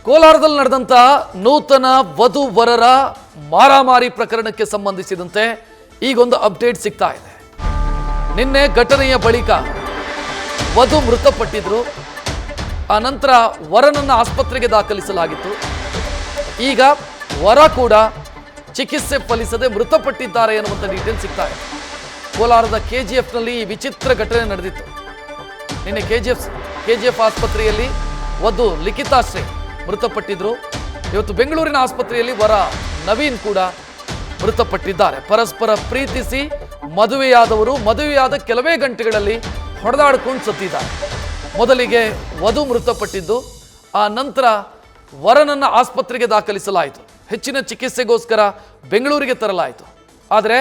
ಕೋಲಾರದಲ್ಲಿ ನಡೆದಂತ ನೂತನ ವಧು ವರರ ಮಾರಾಮಾರಿ ಪ್ರಕರಣಕ್ಕೆ ಸಂಬಂಧಿಸಿದಂತೆ ಈಗೊಂದು ಅಪ್ಡೇಟ್ ಸಿಗ್ತಾ ಇದೆ. ನಿನ್ನೆ ಘಟನೆಯ ಬಳಿಕ ವಧು ಮೃತಪಟ್ಟಿದ್ರು. ಆ ನಂತರ ವರನನ್ನ ಆಸ್ಪತ್ರೆಗೆ ದಾಖಲಿಸಲಾಗಿತ್ತು. ಈಗ ವರ ಕೂಡ ಚಿಕಿತ್ಸೆ ಫಲಿಸದೆ ಮೃತಪಟ್ಟಿದ್ದಾರೆ ಎನ್ನುವಂಥ ಡೀಟೇಲ್ ಸಿಗ್ತಾ ಇದೆ. ಕೋಲಾರದ ಕೆಜಿಎಫ್ನಲ್ಲಿ ಈ ವಿಚಿತ್ರ ಘಟನೆ ನಡೆದಿತ್ತು. ನಿನ್ನೆ ಕೆಜಿಎಫ್ ಆಸ್ಪತ್ರೆಯಲ್ಲಿ ವಧು ಲಿಖಿತಾಶ್ರೀ ಮೃತಪಟ್ಟಿದ್ರು. ಇವತ್ತು ಬೆಂಗಳೂರಿನ ಆಸ್ಪತ್ರೆಯಲ್ಲಿ ವರ ನವೀನ್ ಕೂಡ ಮೃತಪಟ್ಟಿದ್ದಾರೆ. ಪರಸ್ಪರ ಪ್ರೀತಿಸಿ ಮದುವೆಯಾದವರು ಮದುವೆಯಾದ ಕೆಲವೇ ಗಂಟೆಗಳಲ್ಲಿ ಹೊಡೆದಾಡ್ಕೊಂಡು ಸತ್ತಿದ್ದಾರೆ. ಮೊದಲಿಗೆ ವಧು ಮೃತಪಟ್ಟಿದ್ದು, ಆ ನಂತರ ವರನನ್ನ ಆಸ್ಪತ್ರೆಗೆ ದಾಖಲಿಸಲಾಯಿತು. ಹೆಚ್ಚಿನ ಚಿಕಿತ್ಸೆಗೋಸ್ಕರ ಬೆಂಗಳೂರಿಗೆ ತರಲಾಯಿತು. ಆದರೆ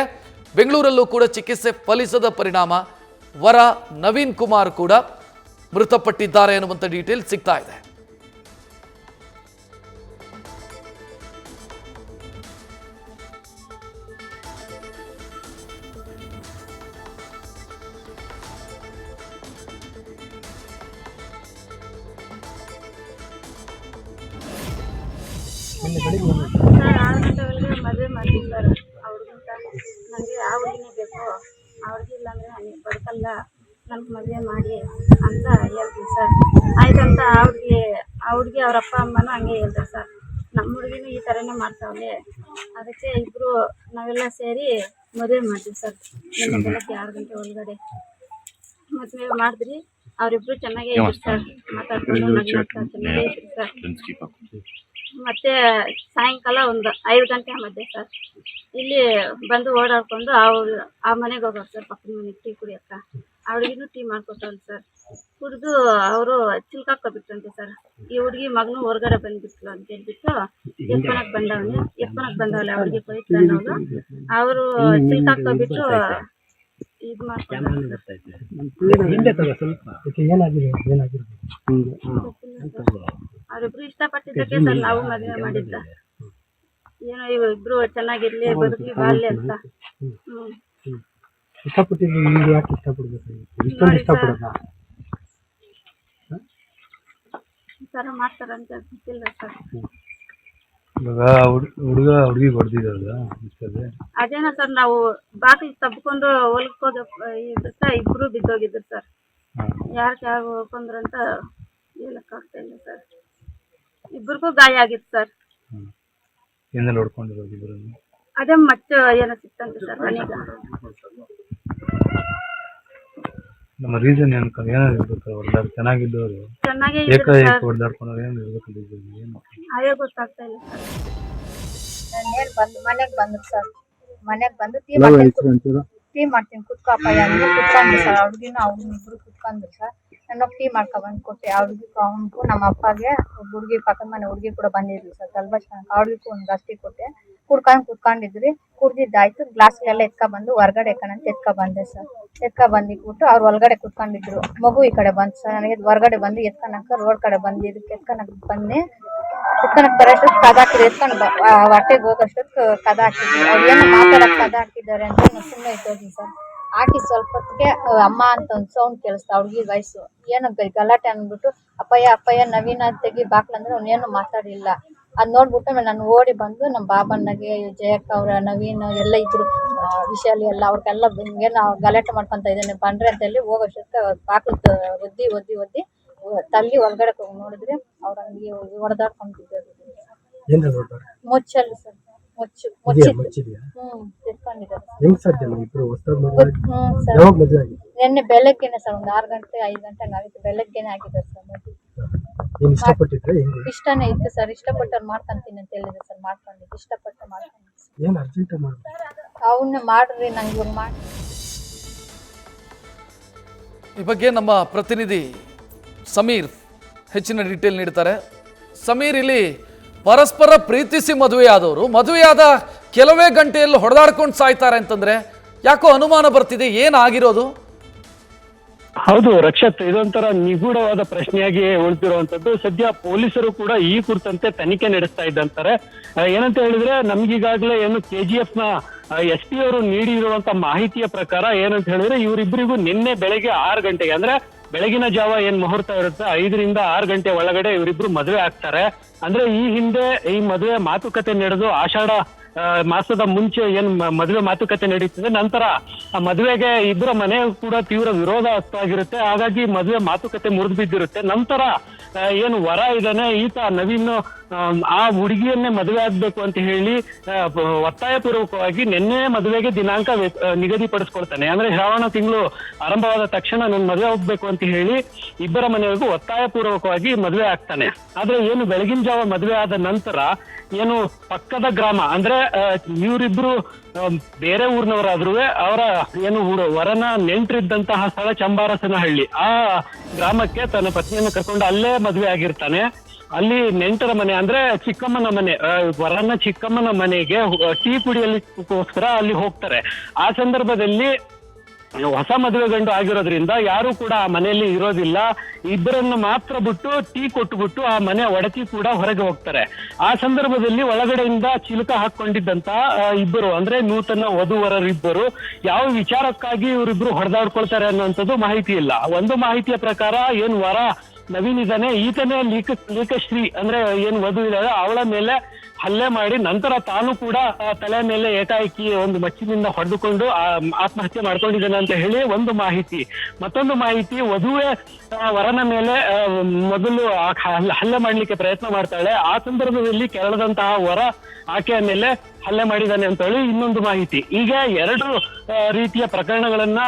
ಬೆಂಗಳೂರಲ್ಲೂ ಕೂಡ ಚಿಕಿತ್ಸೆ ಫಲಿಸದ ಪರಿಣಾಮ ವರ ನವೀನ್ ಕುಮಾರ್ ಕೂಡ ಮೃತಪಟ್ಟಿದ್ದಾರೆ ಎನ್ನುವಂಥ ಡೀಟೇಲ್ ಸಿಗ್ತಾ ಇದೆ. ಸರ್ 6 ಗಂಟೆ ಒಳಗೆ ಮದುವೆ ಮಾಡ್ತೀವಿ ಸರ್. ಅವ್ರಿಗಿಂತ ನನಗೆ ಆ ಹುಡುಗಿನೇ ಬೇಕು, ಅವ್ರಿಗೆ ಇಲ್ಲಾಂದರೆ ನನಗೆ ಬದುಕಲ್ಲ, ನನಗೆ ಮದುವೆ ಮಾಡಿ ಅಂತ ಹೇಳ್ತೀವಿ ಸರ್. ಆಯ್ತಂತ ಆ ಹುಡುಗಿ ಅವ್ರ ಅಪ್ಪ ಅಮ್ಮನೂ ಹಂಗೆ ಹೇಳ್ತಾರೆ ಸರ್. ನಮ್ಮ ಹುಡುಗಿನೂ ಈ ಥರನೇ ಮಾಡ್ತಾವಳೆ, ಅದಕ್ಕೆ ಇಬ್ಬರು ನಾವೆಲ್ಲ ಸೇರಿ ಮದುವೆ ಮಾಡ್ತೀವಿ ಸರ್. ನಿನ್ನೆ ಬೆಳಗ್ಗೆ 6 ಗಂಟೆ ಒಳಗಡೆ ಮದುವೆ ಮಾಡಿದ್ರಿ. ಅವರಿಬ್ರು ಚೆನ್ನಾಗೇ ಇದ್ರು ಸರ್, ಮಾತಾಡ್ಕೊಂಡು ನಗ್ನಾಗ್ತಾ ಚೆನ್ನಾಗೇ ಇದ್ರು ಸರ್. ಮತ್ತೆ ಸಾಯಂಕಾಲ ಒಂದು 5 ಗಂಟೆ ಮಧ್ಯೆ ಸರ್ ಇಲ್ಲಿ ಬಂದು ಓಡಾಡ್ಕೊಂಡು ಆ ಮನೆಗೆ ಹೋಗೋರು ಸರ್. ಪಕ್ಕದ ಮನೆಗೆ ಟೀ ಕುಡಿಯಕ್ಕ ಅವ್ರಿಗಿನ್ನೂ ಟೀ ಮಾಡ್ಕೊಟ್ಟವ್ರು ಸರ್. ಕುಡಿದು ಅವರು ಚಿಲ್ಕಾಕ್ಕೊಬಿಟ್ರಂತೆ ಸರ್. ಈ ಹುಡುಗಿ ಮಗನೂ ಹೊರಗಡೆ ಬಂದ್ಬಿಟ್ಲು ಅಂತ ಹೇಳ್ಬಿಟ್ಟು ಎತ್ಕೊಳಕ್ ಬಂದವಳೆ ಅವ್ರಿಗೆ ಪವಿತ್ರ ಅನ್ನೋದು. ಅವರು ಚಿಲ್ಕಾಕ್ಕೊಬಿಟ್ಟು ಇದು ಮಾಡ್ಕೊಂಡು ಅವ್ರಿಬ್ರು ಇಷ್ಟಪಟ್ಟಿದ್ದಕ್ಕೆ ಸರ್ ನಾವು ಮದುವೆ ಮಾಡಿದ್ದ. ಏನೋ ಇಬ್ರು ಚೆನ್ನಾಗಿರ್ಲಿ, ಬದುಕಿ ಬಾಳ್ಲಿ ಅಂತ. ಸರ ಮಾಡ್ತಾರಂತ ಗೊತ್ತಿಲ್ಲ ಸರ್. ಅದೇನೋ ಸರ್, ನಾವು ಬಾಗಿಲು ತಬ್ಕೊಂಡು ಹೊಲ್ಕೋದು ಇಬ್ರು ಬಿದ್ದೋಗಿದ್ರು ಸರ್. ಯಾರು ಹೋಗ್ಕೊಂಡ್ರಂತ ಹೇಳಕ್ಕಾಗ್ತಾ ಇಲ್ಲ ಸರ್. ಇಬ್ಬರಿಗೂ ಗಾಯ ಆಗಿತ್ತು ಸರ್. ಅದೇ ಮಚ್ಚ ಏನೋ ಸಿಕ್ತಂತೆ ಸರ್ ಮನೆಗೆ. ನಮ್ಮ ರೀಸನ್ ಚೆನ್ನಾಗಿದ್ದವರು ಚೆನ್ನಾಗೇ ಅದೇ ಗೊತ್ತಾಗ್ತಾ ಇಲ್ಲ ಸರ್. ಮನೆಗೆ ಬಂದ್ರು ಸರ್. ಮನೆಗೆ ಬಂದು ಟೀ ಮಾಡ್ತೀನಿ ಕುತ್ಕೋಪ್ಪ ಅಂದ್ರೆ ಕುತ್ಕೊಂಡ್ರು ಸರ್. ಅವ್ರಿಗಿನ ಇಬ್ರು ಕುತ್ಕೊಂಡ್ರು ಸರ್. ನಾನು ಟೀ ಮಾಡ್ಕೊಬಂದು ಕೊಟ್ಟೆ. ಅವ್ರಿಗೂ ಅವನಿಗೂ ನಮ್ಮ ಅಪ್ಪಗೆ ಹುಡುಗಿ ಪಕ್ಕದ ಮನೆ ಹುಡುಗಿ ಕೂಡ ಬಂದಿದ್ಲು ಸರ್. ಅವ್ರಿಗೂ ಒಂದು ಗಸ್ತಿ ಕೊಟ್ಟೆ. ಕುತ್ಕೊಂಡಿದ್ರಿ. ಕುಡ್ದಿದ್ದಾಯ್ತು. ಗ್ಲಾಸ್ಗೆಲ್ಲ ಎತ್ಕೊಬಂದು ಹೊರಗಡೆ ಬಂದೆ ಸರ್. ಬಂದಿಟ್ಬಿಟ್ಟು ಅವ್ರು ಒಳಗಡೆ ಕುತ್ಕೊಂಡಿದ್ರು. ಮಗು ಈ ಕಡೆ ಬಂತು ಸರ್. ನನಗೆ ಹೊರಗಡೆ ಬಂದು ಎತ್ಕೊಳಕ ರೋಡ್ ಕಡೆ ಬಂದು ಇದಕ್ಕೆ ಎತ್ಕೊಳಕ್ ಬರೋಷ್ಟಕ್ಕೆ ಕದ ಹಾಕಿದ್ರು. ಎತ್ಕೊಂಡು ಹೊಟ್ಟೆಗೆ ಹೋಗೋಷ್ಟಕ್ಕೆ ಕದ ಹಾಕಿದ್ರು. ಅವ್ರು ಏನು ಮಾತಾಡಕ್ ಕದ ಹಾಕಿದ್ದಾರೆ ಅಂತ ಸುಮ್ಮನೆ ಇದ್ದೋಗಿ ಸರ್. ಹಾಕಿ ಸ್ವಲ್ಪ ಹೊತ್ತಿಗೆ ಅಮ್ಮ ಅಂತ ಒಂದು ಸೌಂಡ್ ಕೇಳಿಸ್ತಾ. ಹುಡುಗಿ ವಯಸ್ಸು ಏನೋ ಗಲಾಟೆ ಅಂದ್ಬಿಟ್ಟು ಅಪ್ಪಯ್ಯ ನವೀನ ತೆಗಿ ಬಾಕ್ಲಂದ್ರೆ ಅವನೇನು ಮಾತಾಡಿಲ್ಲ. ಅದ್ ನೋಡ್ಬಿಟ್ಟು ಆಮೇಲೆ ನಾನು ಓಡಿ ಬಂದು ನಮ್ಮ ಬಾಬಣ್ಣಗೆ, ಜಯಕ್ಕ ಅವ್ರ, ನವೀನ್ ಎಲ್ಲ ಇದ್ರು, ವಿಶಾಲಿ ಎಲ್ಲ ಅವ್ರಿಗೆಲ್ಲ ಏನೋ ಗಲಾಟೆ ಮಾಡ್ಕೊಂತ ಇದ್ದೇನೆ ಬಂದ್ರೆ ಅಂತ ಹೇಳಿ ಹೋಗೋಷ್ಟಕ್ಕೆ ಬಾಕ್ಲು ಒದ್ದಿ ತಲ್ಲಿ ಒಳಗಡೆ ಹೋಗಿ ನೋಡಿದ್ರೆ ಅವ್ರ ಹಂಗೆ ಹೊಡೆದಾಡ್ಕೊಂಡಿದ್ದಾರೆ. ಮುಚ್ಚಲ್ಲಿ ಸರ್, ನಿನ್ನೆ ಬೆಳಗ್ಗೆನೆ ಸರ್, ಒಂದು 6 ಗಂಟೆ 5 ಗಂಟೆ ಆಗಿತ್ತು. ಬೆಳಗ್ಗೆನೆ ಆಗಿದೆ ಸರ್. ಇಷ್ಟನೇ ಇತ್ತು ಸರ್. ಇಷ್ಟಪಟ್ಟವ್ರು ಮಾಡ್ಕೊಂತೀನಿ ಅಂತ ಹೇಳಿದ್ರು ಸರ್. ಮಾಡ್ಕೊಂಡಿದ್ದು ಇಷ್ಟಪಟ್ಟು ಮಾಡ್ಕೊಂಡಿದ್ದು. ಅವನ್ನ ಮಾಡ್ರಿ ನಂಗೆ ಇವ್ರು ಮಾಡಿ. ಈ ಬಗ್ಗೆ ನಮ್ಮ ಪ್ರತಿನಿಧಿ ಸಮೀರ್ ಹೆಚ್ಚಿನ ಡೀಟೇಲ್ ನೀಡ್ತಾರೆ. ಸಮೀರ್, ಇಲ್ಲಿ ಪರಸ್ಪರ ಪ್ರೀತಿಸಿ ಮದುವೆಯಾದವರು ಮದುವೆಯಾದ ಕೆಲವೇ ಗಂಟೆಯಲ್ಲಿ ಹೊಡೆದಾಡ್ಕೊಂಡು ಸಾಯ್ತಾರೆ ಅಂತಂದ್ರೆ ಯಾಕೋ ಅನುಮಾನ ಬರ್ತಿದೆ. ಏನಾಗಿರೋದು? ಹೌದು ರಕ್ಷತ್, ಇದೊಂಥರ ನಿಗೂಢವಾದ ಪ್ರಶ್ನೆಯಾಗಿ ಉಳಿದಿರುವಂತದ್ದು. ಸದ್ಯ ಪೊಲೀಸರು ಕೂಡ ಈ ಕುರಿತಂತೆ ತನಿಖೆ ನಡೆಸ್ತಾ ಇದ್ದಂತಾರೆ. ಏನಂತ ಹೇಳಿದ್ರೆ, ನಮ್ಗೀಗಾಗಲೇ ಏನು KGF ನ ಎಸ್ ಪಿ ಅವರು ನೀಡಿರುವಂತ ಮಾಹಿತಿಯ ಪ್ರಕಾರ ಏನಂತ ಹೇಳಿದ್ರೆ, ಇವರಿಬ್ಬರಿಗೂ ನಿನ್ನೆ ಬೆಳಗ್ಗೆ 6 ಗಂಟೆಗೆ ಅಂದ್ರೆ ಬೆಳಗಿನ ಜಾವ ಏನ್ ಮುಹೂರ್ತ ಇರುತ್ತೆ 5 ರಿಂದ 6 ಗಂಟೆ ಒಳಗಡೆ ಇವರಿಬ್ರು ಮದುವೆ ಆಗ್ತಾರೆ. ಅಂದ್ರೆ ಈ ಹಿಂದೆ ಈ ಮದುವೆ ಮಾತುಕತೆ ನಡೆದು ಆಷಾಢ ಮಾಸದ ಮುಂಚೆ ಏನ್ ಮದುವೆ ಮಾತುಕತೆ ನಡೀತದೆ, ನಂತರ ಆ ಮದುವೆಗೆ ಇಬ್ಬರ ಮನೆ ಕೂಡ ತೀವ್ರ ವಿರೋಧ ವ್ಯಕ್ತವಾಗಿರುತ್ತೆ. ಹಾಗಾಗಿ ಮದುವೆ ಮಾತುಕತೆ ಮುರಿದು ಬಿದ್ದಿರುತ್ತೆ. ನಂತರ ಏನು ವರ ಇದ್ದಾನೆ ಈತ ನವೀನ್ ಆ ಹುಡುಗಿಯನ್ನೇ ಮದುವೆ ಆಗ್ಬೇಕು ಅಂತ ಹೇಳಿ ಒತ್ತಾಯ ಪೂರ್ವಕವಾಗಿ ನಿನ್ನೆ ಮದುವೆಗೆ ದಿನಾಂಕ ನಿಗದಿಪಡಿಸ್ಕೊಳ್ತಾನೆ. ಅಂದ್ರೆ ಶ್ರಾವಣ ತಿಂಗಳು ಆರಂಭವಾದ ತಕ್ಷಣ ನಾನು ಮದುವೆ ಹೋಗ್ಬೇಕು ಅಂತ ಹೇಳಿ ಇಬ್ಬರ ಮನೆಯವರೆಗೂ ಒತ್ತಾಯ ಪೂರ್ವಕವಾಗಿ ಮದುವೆ ಆಗ್ತಾನೆ. ಆದ್ರೆ ಏನು ಬೆಳಗಿನ ಜಾವ ಮದುವೆ ಆದ ನಂತರ ಏನು ಪಕ್ಕದ ಗ್ರಾಮ ಅಂದ್ರೆ ಇವರಿಬ್ರು ಬೇರೆ ಊರಿನವರಾದ್ರೂ ಅವರ ಏನು ವರನ ನೆಂಟರಿದ್ದಂತಹ ಸ್ಥಳ ಚಂಬಾರಸನಹಳ್ಳಿ, ಆ ಗ್ರಾಮಕ್ಕೆ ತನ್ನ ಪತ್ನಿಯನ್ನು ಕರ್ಕೊಂಡು ಅಲ್ಲೇ ಮದುವೆ ಆಗಿರ್ತಾನೆ. ಅಲ್ಲಿ ನೆಂಟರ ಮನೆ ಅಂದ್ರೆ ಚಿಕ್ಕಮ್ಮನ ಮನೆ, ವರನ ಚಿಕ್ಕಮ್ಮನ ಮನೆಗೆ ಟೀ ಕುಡಿಯಲಿಕ್ಕೋಸ್ಕರ ಅಲ್ಲಿ ಹೋಗ್ತಾರೆ. ಆ ಸಂದರ್ಭದಲ್ಲಿ ಹೊಸ ಮದುವೆ ಗಂಡು ಆಗಿರೋದ್ರಿಂದ ಯಾರು ಕೂಡ ಆ ಮನೆಯಲ್ಲಿ ಇರೋದಿಲ್ಲ. ಇಬ್ಬರನ್ನು ಮಾತ್ರ ಬಿಟ್ಟು ಟೀ ಕೊಟ್ಟುಬಿಟ್ಟು ಆ ಮನೆ ಒಡತಿ ಕೂಡ ಹೊರಗೆ ಹೋಗ್ತಾರೆ. ಆ ಸಂದರ್ಭದಲ್ಲಿ ಒಳಗಡೆಯಿಂದ ಚಿಲಕ ಹಾಕೊಂಡಿದ್ದಂತ ಇಬ್ಬರು ಅಂದ್ರೆ ನೂತನ ವಧುವರರಿಬ್ಬರು ಯಾವ ವಿಚಾರಕ್ಕಾಗಿ ಇವರಿಬ್ರು ಹೊಡೆದಾಡ್ಕೊಳ್ತಾರೆ ಅನ್ನೋಂಥದ್ದು ಮಾಹಿತಿ ಇಲ್ಲ. ಒಂದು ಮಾಹಿತಿಯ ಪ್ರಕಾರ ಏನು ವರ ನವೀನ್ ಇದ್ದಾನೆ, ಈತನೇ ಲೀಕಶ್ರೀ ಅಂದ್ರೆ ಏನು ವಧು ಇದ್ದಾಳೆ ಅವಳ ಮೇಲೆ ಹಲ್ಲೆ ಮಾಡಿ ನಂತರ ತಾನು ಕೂಡ ತಲೆ ಮೇಲೆ ಏಕಾಏಕಿ ಒಂದು ಮಚ್ಚಿನಿಂದ ಹೊಡೆದುಕೊಂಡು ಆತ್ಮಹತ್ಯೆ ಮಾಡ್ಕೊಂಡಿದ್ದಾನೆ ಅಂತ ಹೇಳಿ ಒಂದು ಮಾಹಿತಿ. ಮತ್ತೊಂದು ಮಾಹಿತಿ, ವಧುವೆ ವರನ ಮೇಲೆ ಮೊದಲು ಹಲ್ಲೆ ಮಾಡ್ಲಿಕ್ಕೆ ಪ್ರಯತ್ನ ಮಾಡ್ತಾಳೆ. ಆ ಸಂದರ್ಭದಲ್ಲಿ ಕೆರಳದಂತಹ ವರ ಆಕೆಯ ಮೇಲೆ ಹಲ್ಲೆ ಮಾಡಿದ್ದಾನೆ ಅಂತ ಹೇಳಿ ಇನ್ನೊಂದು ಮಾಹಿತಿ. ಈಗ 2 ರೀತಿಯ ಪ್ರಕರಣಗಳನ್ನ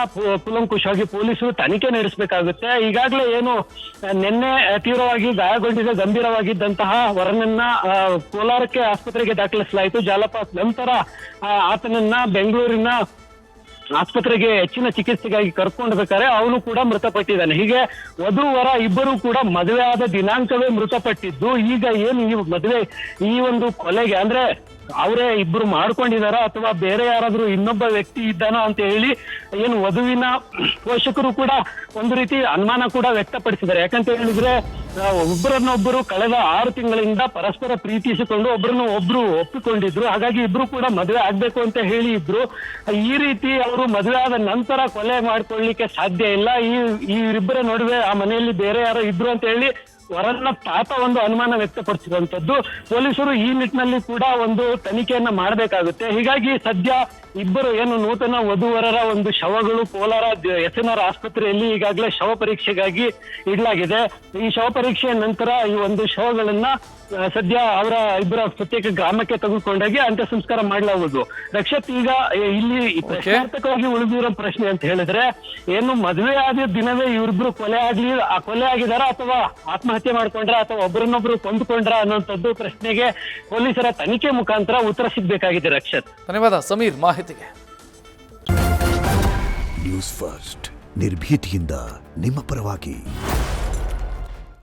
ಕೂಲಂಕುಷವಾಗಿ ಪೊಲೀಸರು ತನಿಖೆ ನಡೆಸಬೇಕಾಗುತ್ತೆ. ಈಗಾಗಲೇ ಏನು ನಿನ್ನೆ ತೀವ್ರವಾಗಿ ಗಾಯಗೊಂಡಿದ್ದ ಗಂಭೀರವಾಗಿದ್ದಂತಹ ವರನನ್ನ ಕೋಲಾರಕ್ಕೆ ಆಸ್ಪತ್ರೆಗೆ ದಾಖಲಿಸಲಾಯಿತು. ಜಾಲಪಾತ್ ನಂತರ ಆತನನ್ನ ಬೆಂಗಳೂರಿನ ಆಸ್ಪತ್ರೆಗೆ ಹೆಚ್ಚಿನ ಚಿಕಿತ್ಸೆಗಾಗಿ ಕರ್ಕೊಂಡು ಬೇಕಾದ್ರೆ ಅವನು ಕೂಡ ಮೃತಪಟ್ಟಿದ್ದಾನೆ. ಹೀಗೆ ವಧು ವರ ಇಬ್ಬರು ಕೂಡ ಮದುವೆ ಆದ ದಿನಾಂಕವೇ ಮೃತಪಟ್ಟಿದ್ದು. ಈಗ ಏನು ಈ ಮದುವೆ ಈ ಒಂದು ಕೊಲೆಗೆ ಅಂದ್ರೆ ಅವರೇ ಇಬ್ರು ಮಾಡ್ಕೊಂಡಿದಾರ ಅಥವಾ ಬೇರೆ ಯಾರಾದ್ರೂ ಇನ್ನೊಬ್ಬ ವ್ಯಕ್ತಿ ಇದ್ದಾನೋ ಅಂತ ಹೇಳಿ ಏನು ವಧುವಿನ ಪೋಷಕರು ಕೂಡ ಒಂದು ರೀತಿ ಅನುಮಾನ ಕೂಡ ವ್ಯಕ್ತಪಡಿಸಿದ್ದಾರೆ. ಯಾಕಂತ ಹೇಳಿದ್ರೆ ಒಬ್ಬರನ್ನೊಬ್ಬರು ಕಳೆದ 6 ತಿಂಗಳಿಂದ ಪರಸ್ಪರ ಪ್ರೀತಿಸಿಕೊಂಡು ಒಬ್ರು ಒಪ್ಪಿಕೊಂಡಿದ್ರು. ಹಾಗಾಗಿ ಇಬ್ರು ಕೂಡ ಮದುವೆ ಆಗ್ಬೇಕು ಅಂತ ಹೇಳಿ ಇದ್ರು. ಈ ರೀತಿ ಅವರು ಮದುವೆ ಆದ ನಂತರ ಕೊಲೆ ಮಾಡ್ಕೊಳ್ಳಿಕ್ಕೆ ಸಾಧ್ಯ ಇಲ್ಲ. ಈ ಇಬ್ಬರ ನಡುವೆ ಆ ಮನೆಯಲ್ಲಿ ಬೇರೆ ಯಾರೋ ಇದ್ರು ಅಂತ ಹೇಳಿ ವರನ್ನ ತಾತ ಒಂದು ಅನುಮಾನ ವ್ಯಕ್ತಪಡಿಸಿರುವಂತದ್ದು. ಪೊಲೀಸರು ಈ ನಿಟ್ಟಿನಲ್ಲಿ ಕೂಡ ಒಂದು ತನಿಖೆಯನ್ನ ಮಾಡಬೇಕಾಗುತ್ತೆ. ಹೀಗಾಗಿ ಸದ್ಯ ಇಬ್ಬರು ಏನು ನೂತನ ವಧುವರರ ಒಂದು ಶವಗಳು ಕೋಲಾರ SNR ಆಸ್ಪತ್ರೆಯಲ್ಲಿ ಈಗಾಗಲೇ ಶವ ಪರೀಕ್ಷೆಗಾಗಿ ಇಡಲಾಗಿದೆ. ಈ ಶವ ಪರೀಕ್ಷೆಯ ನಂತರ ಈ ಒಂದು ಶವಗಳನ್ನ ಸದ್ಯ ಅವರ ಇಬ್ಬರ ಪ್ರತ್ಯೇಕ ಗ್ರಾಮಕ್ಕೆ ತೆಗೆದುಕೊಂಡಾಗಿ ಅಂತ್ಯ ಸಂಸ್ಕಾರ ಮಾಡಲಾಗುವುದು. ರಕ್ಷತ್, ಈಗ ಇಲ್ಲಿ ಪ್ರಶ್ನಾರ್ಥಕವಾಗಿ ಉಳಿದಿರೋ ಪ್ರಶ್ನೆ ಅಂತ ಹೇಳಿದ್ರೆ ಏನು ಮದುವೆ ಆದ ದಿನವೇ ಇವರಿಬ್ರು ಕೊಲೆ ಆಗಿದಾರ ಅಥವಾ ಆತ್ಮಹತ್ಯೆ ಮಾಡ್ಕೊಂಡ್ರ ಅಥವಾ ಒಬ್ಬರನ್ನೊಬ್ರು ಕೊಂದುಕೊಂಡ್ರ ಅನ್ನೋಂಥದ್ದು ಪ್ರಶ್ನೆಗೆ ಪೊಲೀಸರ ತನಿಖೆ ಮುಖಾಂತರ ಉತ್ತರ ಸಿಗ್ಬೇಕಾಗಿದೆ. ರಕ್ಷತ್, ಧನ್ಯವಾದ ಸಮೀರ್ ಮಾಹಿತಿಗೆ. ನ್ಯೂಸ್ ಫಸ್ಟ್ ನಿರ್ಭೀತಿಯಿಂದ ನಿಮ್ಮ ಪರವಾಗಿ.